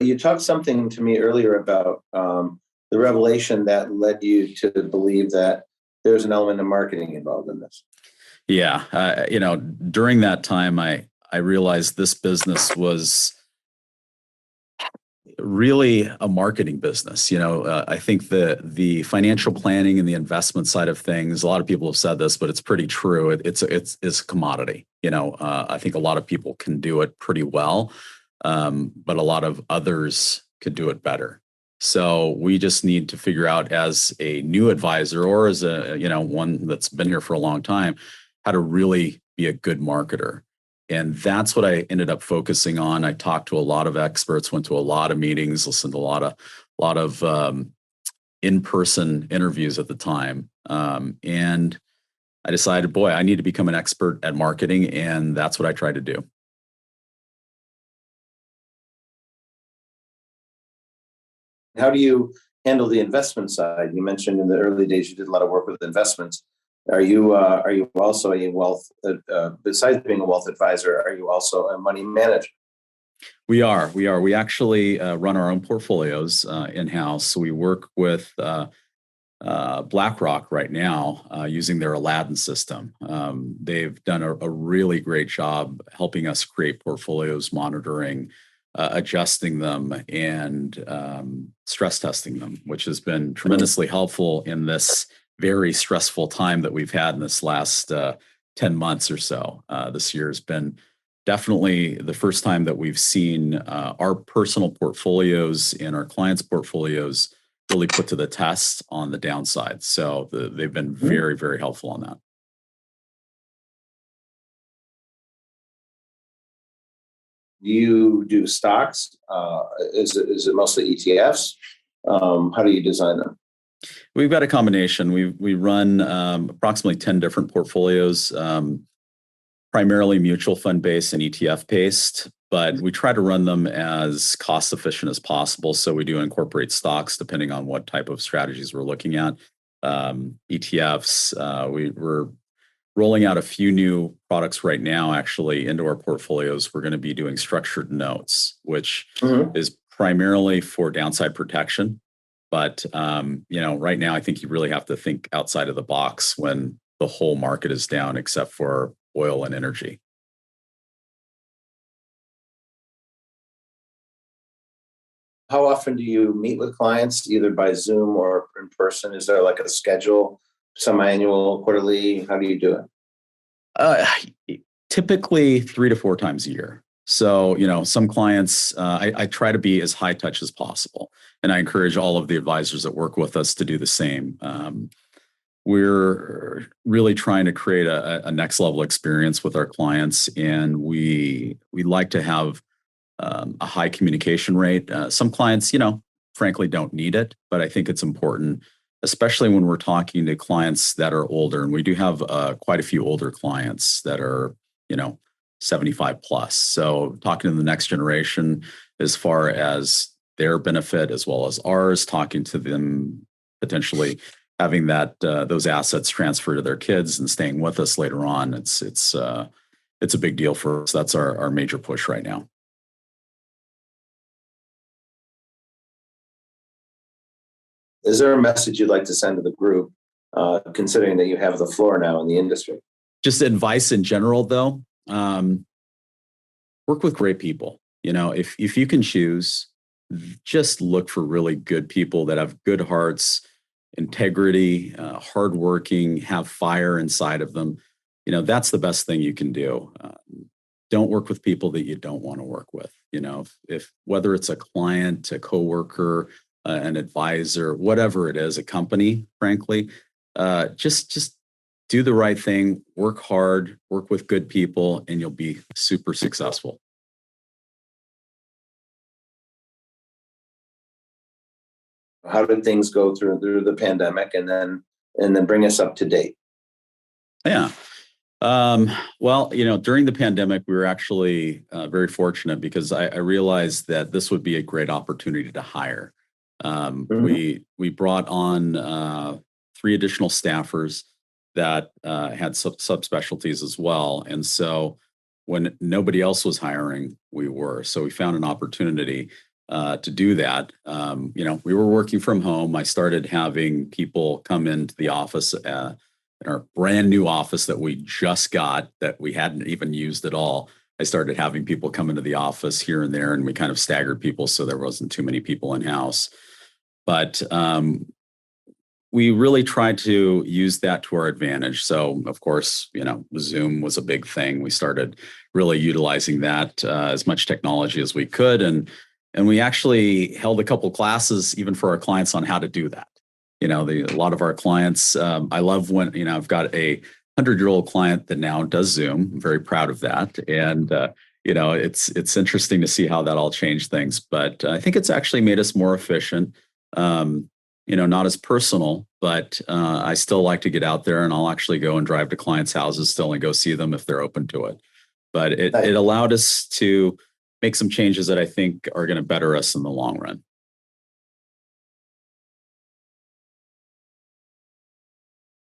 You talked something to me earlier about the revelation that led you to believe that there's an element of marketing involved in this. Yeah, during that time, I realized this business was really a marketing business. I think the financial planning and the investment side of things, a lot of people have said this, but it's pretty true. It's a commodity. I think a lot of people can do it pretty well, but a lot of others could do it better. So we just need to figure out, as a new advisor or as a one that's been here for a long time, how to really be a good marketer. And that's what I ended up focusing on. I talked to a lot of experts, went to a lot of meetings, listened to a lot of in-person interviews at the time. And I decided, boy, I need to become an expert at marketing. And that's what I tried to do. How do you handle the investment side? You mentioned in the early days you did a lot of work with investments. Are you also a wealth, besides being a wealth advisor, are you also a money manager? We are. We actually run our own portfolios in-house. So we work with Blackrock right now using their Aladdin system. They've done a really great job helping us create portfolios, monitoring, adjusting them, and stress testing them, which has been tremendously helpful in this very stressful time that we've had in this last 10 months or so. This year has been definitely the first time that we've seen our personal portfolios and our clients' portfolios really put to the test on the downside. So they've been very, very helpful on that. Do you do stocks? Is it mostly ETFs? How do you design them? We've got a combination. We run approximately 10 different portfolios, primarily mutual fund based and ETF based, but we try to run them as cost efficient as possible. So we do incorporate stocks depending on what type of strategies we're looking at. ETFs, we're rolling out a few new products right now, actually, into our portfolios. We're going to be doing structured notes, which is primarily for downside protection. But, right now, I think you really have to think outside of the box when the whole market is down, except for oil and energy. How often do you meet with clients, either by Zoom or in person? Is there like a schedule, semi-annual, quarterly? How do you do it? Typically 3 to 4 times a year. So, some clients, I try to be as high touch as possible. And I encourage all of the advisors that work with us to do the same. We're really trying to create a next level experience with our clients. And we like to have a high communication rate. Some clients, frankly, don't need it, but I think it's important, especially when we're talking to clients that are older. And we do have quite a few older clients that are, 75 plus. So talking to the next generation as far as their benefit as well as ours, talking to them, potentially having those assets transferred to their kids and staying with us later on. It's a big deal for us. That's our major push right now. Is there a message you'd like to send to the group, considering that you have the floor now in the industry? Just advice in general, though. Work with great people. If you can choose, just look for really good people that have good hearts, integrity, hardworking, have fire inside of them. That's the best thing you can do. Don't work with people that you don't want to work with. If whether it's a client, a coworker, an advisor, whatever it is, a company, frankly, just do the right thing, work hard, work with good people, and you'll be super successful. How did things go through the pandemic, and then bring us up to date? Yeah. Well, during the pandemic, we were actually very fortunate because I realized that this would be a great opportunity to hire. We brought on 3 additional staffers that had subspecialties as well. And so when nobody else was hiring, we were. So we found an opportunity. to do that. We were working from home. I started having people come into the office in our brand new office that we just got, that we hadn't even used at all. I started having people come into the office here and there, and we kind of staggered people so there wasn't too many people in house. But we really tried to use that to our advantage. So, of course, Zoom was a big thing. We started really utilizing that as much technology as we could, and we actually held a couple classes even for our clients on how to do that. A lot of our clients, I love when I've got a 100-year-old client that now does Zoom. I'm very proud of that, and it's interesting to see how that all changed things. But I think it's actually made us more efficient. Not as personal, but I still like to get out there, and I'll actually go and drive to clients' houses still and go see them if they're open to it. But it allowed us to make some changes that I think are going to better us in the long run.